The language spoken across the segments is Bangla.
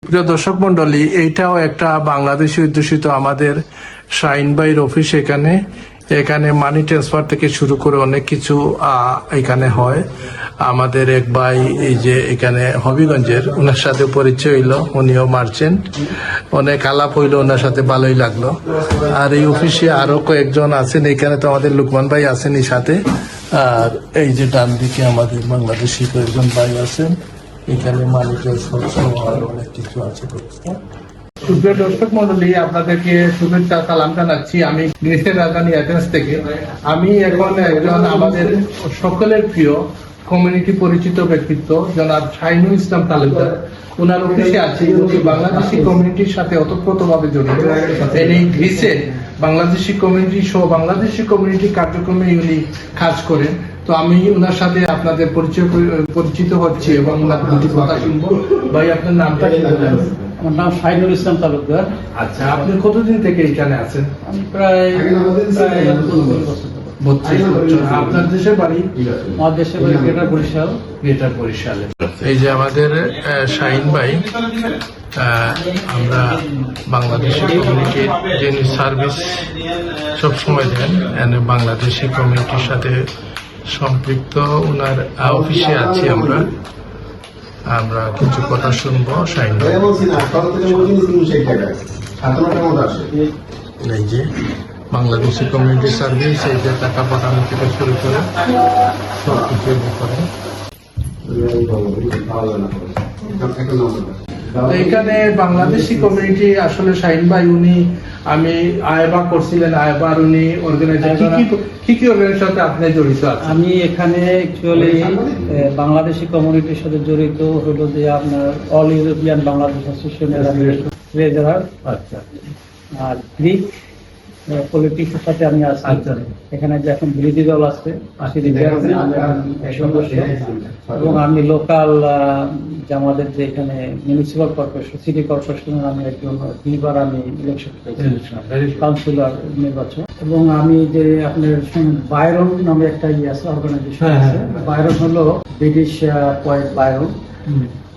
প্রিয় দর্শক মন্ডলী, এইটাও একটা বাংলাদেশি অধ্যুষিত আমাদের শাহিন ভাইয়ের অফিস। এখানে মানি ট্রান্সফার থেকে শুরু করে অনেক কিছু এখানে হয়। আমাদের এক ভাই এই যে এখানে হবিগঞ্জের, ওনার সাথে পরিচয় হইলো, উনিও মার্চেন্ট। অনেক আলাপ হইলো ওনার সাথে, ভালোই লাগলো। আর এই অফিসে আরো কয়েকজন আছেন, এখানে তো আমাদের লুকমান ভাই আছেন এই সাথে। আর এই যে ডান দিকে আমাদের বাংলাদেশি কয়েকজন ভাই আছেন। এখানে মালিকের আর অনেক কিছু আছে। সুপ্রিয় দর্শক মন্ডলী, আপনাদেরকে শুভেচ্ছা সালাম জানাচ্ছি। আমি গ্রিসের রাজধানী অ্যাথেন্স থেকে। আমি এখন একজন আমাদের সকলের প্রিয় কমিউনিটি পরিচিত ব্যক্তিত্ব জনাব শাহিনুল ইসলাম তালুকদার, ওনার অফিসে আছি। উনি বাংলাদেশি কমিউনিটির সাথে ওতপ্রোতভাবে জড়িত। এই গ্রিসে বাংলাদেশি কমিউনিটি সহ বাংলাদেশি কমিউনিটি কার্যক্রমে উনি কাজ করেন। তো আমি ওনার সাথে আপনাদের পরিচিত হচ্ছি এবং ওনার দুটি কথা শুনবো। ভাই, আপনার নামটা কি বলেন? আমার নাম শাহিনুল ইসলাম তালুকদার। আচ্ছা, আপনি কতদিন থেকে এখানে আছেন? আমি প্রায় 32 বছর। আপনার দেশের বাড়ি? আমার দেশের বাড়ি গ্রেটার বরিশাল। গ্রেটার বরিশালে। এই যে আমাদের শাহিন ভাই, আমরা বাংলাদেশি কমিউনিটির যিনি সার্ভিস সবসময় দেন, বাংলাদেশি কমিউনিটির সাথে সম্পৃক্ত ওনার অফিসে আছি আমরা। আমরা কিছু কথা শুনবো শাহিন ভাই। এই যে বাংলাদেশি কমিউনিটি সার্ভিস, এই যে টাকা পাঠানো থেকে শুরু করে সব কিছু করে। এখানে বাংলাদেশি কমিউনিটি আসলে শাহিন ভাই উনি, আমি আয়বা করছিলেন, আয়বার উনি অর্গানাইজেশন, কি অর্গানাইজেশন সাথে আপনি জড়িত আছেন? আমি এখানে অ্যাকচুয়ালি বাংলাদেশি কমিউনিটির সাথে জড়িত হলো যে আপনার অল ইউরোপিয়ান বাংলাদেশ অ্যাসোসিয়েশনের আমি ট্রেজারার। আচ্ছা। আর গ্রিক পলিটিক্সের সাথে আমি আছি। এখানে যে এখন বিরোধী দল আছে সদস্য, এবং আমি লোকাল আমাদের যে এখানে মিউনিসিপাল কর্পোরেশন, সিটি কর্পোরেশনের আমি একজন, দুইবার আমি ইলেকশন কাউন্সিলর নির্বাচন। এবং আমি যে আপনার বাইরন নামে একটা আছে অর্গানাইজেশন আছে। বাইরন হলো ব্রিটিশ পয়েট বাইরন,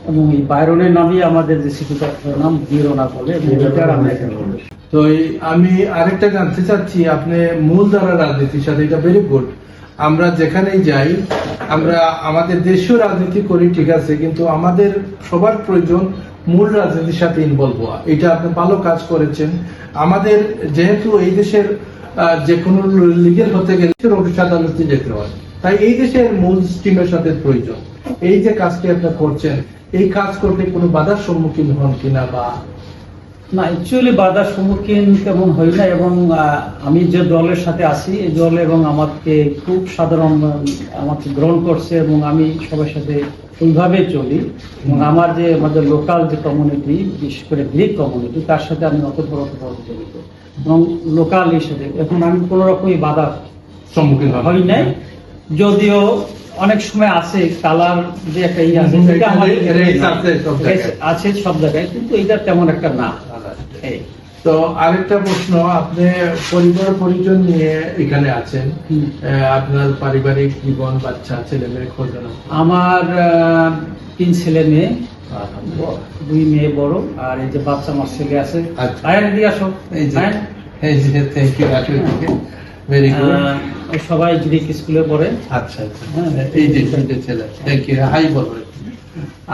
এবং এই বাইরনের নামই আমাদের যে সিটি কর্পোরেশনের নাম বিরোনা বলে। তো আমি আরেকটা জানতে চাচ্ছি, আপনি মূলধারা রাজনীতির সাথে, এটা ভেরি গুড। আমরা যেখানেই যাই, আমরা আমাদের দেশীয় রাজনীতি করি, ঠিক আছে, কিন্তু আমাদের সবার প্রয়োজন মূল রাজনীতির সাথে ইনভলভ হওয়া। এটা আপনি ভালো কাজ করেছেন। আমাদের যেহেতু এই দেশের যে কোনো লিগেল হতে গেলে অফিস আদালতে যেতে হয়, তাই এই দেশের মূল স্ট্রিমের সাথে প্রয়োজন। এই যে কাজটি আপনি করছেন, এই কাজ করতে কোনো বাধার সম্মুখীন হন কিনা? বা না, অ্যাকচুয়ালি বাধার সম্মুখীন তেমন হই না। এবং আমি যে দলের সাথে আছি, এই দল এবং আমাকে খুব সাধারণ আমাকে গ্রহণ করছে, এবং আমি সবার সাথে ওইভাবে চলি। এবং আমার যে আমাদের লোকাল যে কমিউনিটি, বিশেষ করে গ্রিক কমিউনিটি, তার সাথে আমি অতপ্রতভাবে জড়িত। এবং লোকাল হিসেবে এখন আমি কোনো রকমই বাধার সম্মুখীন হই নাই। যদিও অনেক সময় আছে কালার যে একটা আছে সব জায়গায়, কিন্তু এটা তেমন একটা না। তো আরেকটা প্রশ্ন, আপনি পরিবার পরিজন নিয়ে এখানে আছেন, আপনার পারিবারিক জীবন, বাচ্চা, ছেলে মেয়ে খোঁজ? আমার 3 ছেলে মেয়ে, 2 মেয়ে বড়, আর এই যে বাচ্চা আমার ছেলে আছে। সবাই গ্রিক স্কুলে পড়ে। আচ্ছা আচ্ছা, এই যে ছেলে, হাই বলো।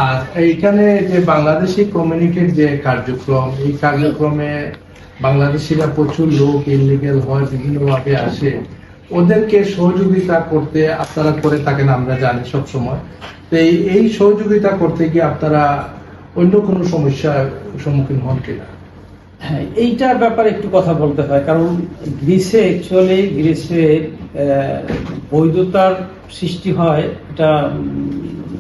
আর এইখানে যে বাংলাদেশি কমিউনিটির যে কার্যক্রম, এই কার্যক্রমে বাংলাদেশিরা প্রচুর লোক ইনলিগেল হয়, বিভিন্নভাবে আসে, ওদেরকে সহযোগিতা করতে আপনারা করে থাকেন, আমরা জানি সব সময়। তো এই সহযোগিতা করতে গিয়ে আপনারা অন্য কোনো সমস্যার সম্মুখীন হন কিনা? হ্যাঁ, এইটার ব্যাপারে একটু কথা বলতে হয়। কারণ গ্রিসে বৈধতার সৃষ্টি হয় এটা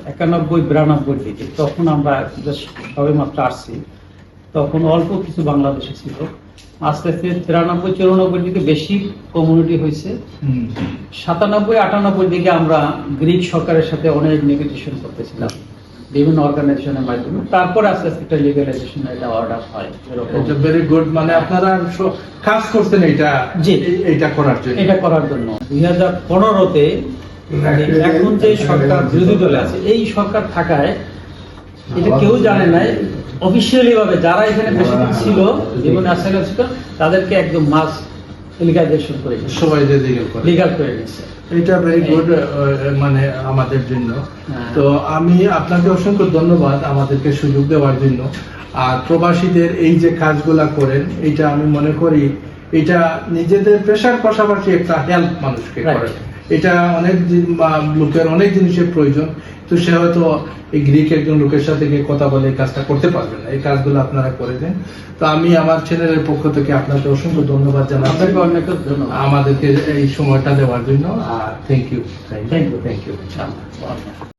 91-92 দিকে। তখন আমরা সবে মাত্র আসছি, তখন অল্প কিছু বাংলাদেশে ছিল। আস্তে আস্তে 93-94 দিকে বেশি কমিউনিটি হয়েছে। 97-98 দিকে আমরা গ্রিক সরকারের সাথে অনেক নেগোসিয়েশন করতেছিলাম বিভিন্ন অর্গানাইজেশনের মাধ্যমে। তারপরে আস্তে আস্তে একটা লিগালাইজেশন এটা অর্ডার হয়। এটা ভেরি গুড। মানে আপনারা কাজ করছেন এটা করার জন্য। 2015-তে এখন যে সরকার বিরোধী দলে আছে, এই সরকার থাকায় এটা কেউ জানে না। অফিসিয়ালি ভাবে যারা এখানে বেশি দিন ছিল, জীবনে আশ্রয় ছিল, তাদেরকে একদম মাস লিগালাইজেশন করে দিয়েছে, সবাই যে লিগ্যাল করে, লিগাল করে দিয়েছে। এটা ভেরি গুড মানে আমাদের জন্য। হ্যাঁ। তো আমি আপনাকে অসংখ্য ধন্যবাদ আমাদেরকে সুযোগ দেওয়ার জন্য। আর প্রবাসীদের এই যে কাজগুলা করেন, এটা আমি মনে করি এটা নিজেদের পেশার পাশাপাশি একটা হেল্প মানুষকে Right. করে। এটা অনেক লোকের অনেক জিনিসের প্রয়োজন, তো সে হয়তো এই গ্রিক একজন লোকের সাথে গিয়ে কথা বলে এই কাজটা করতে পারবে না, এই কাজগুলো আপনারা করে দেন। তো আমি আমার চ্যানেলের পক্ষ থেকে আপনাকে অসংখ্য ধন্যবাদ জানাচ্ছি আপনাকে অনেক ধন্যবাদ। আমাদেরকে এই সময়টা দেওয়ার জন্য। আর thank you, Thank you. Thank you. ইনশাআল্লাহ।